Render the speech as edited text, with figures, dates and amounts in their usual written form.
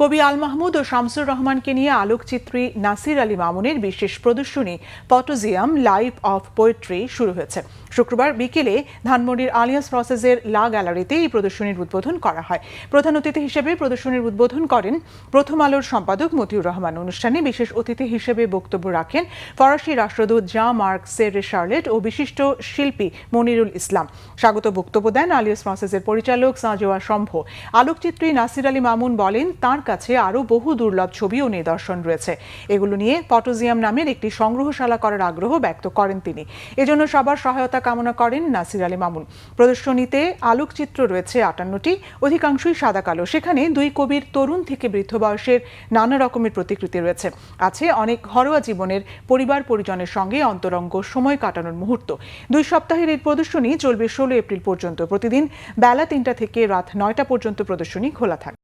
কবি আল মাহমুদ ও শামসুর রহমানকে নিয়ে আলোকচিত্রী নাসির আলী মামুনের বিশেষ প্রদর্শনী পটোজিয়াম লাইভ অফ পোয়েট্রি শুরু হয়েছে। শুক্রবার বিকেলে ধানমন্ডির আলিয়াস প্রসেসের লা গ্যালারিতে এই প্রদর্শনীর উদ্বোধন করা হয়। প্রধান অতিথি হিসেবে প্রদর্শনীর উদ্বোধন করেন প্রথম আলোর সম্পাদক মতিউর রহমান। অনুষ্ঠানে বিশেষ অতিথি হিসেবে বক্তব্য রাখেন ফরাসি রাষ্ট্রদূত জাঁ মার্ক সেরে শার্লেট ও বিশিষ্ট শিল্পী মনিরুল ইসলাম। স্বাগত বক্তব্য দেন আলিয়াস প্রসেসের পরিচালক সাঁজোয়া সম্ভ। আলোকচিত্রী নাসির আলী মামুন বলেন, তার কাছে আরও বহু দুর্লভ ছবি ও নিদর্শন রয়েছে। এগুলো নিয়ে পটোজিয়াম নামের একটি সংগ্রহশালা করার আগ্রহ ব্যক্ত করেন তিনি। এজন্য সবার সহায়তা কামনা করেন নাসির আলী মামুন। প্রদর্শনীতে আলোকচিত্র রয়েছে 58টি, অধিকাংশই সাদা কালো। সেখানে দুই কবির তরুণ থেকে বৃদ্ধ বয়সের নানা রকমের প্রতিকৃতি রয়েছে। আছে অনেক ঘরোয়া জীবনের পরিবার পরিজনের সঙ্গে অন্তরঙ্গ সময় কাটানোর মুহূর্ত। 2 সপ্তাহের এই প্রদর্শনী চলবে 16 এপ্রিল পর্যন্ত। প্রতিদিন বেলা 3টা থেকে রাত 9টা পর্যন্ত প্রদর্শনী খোলা থাকবে।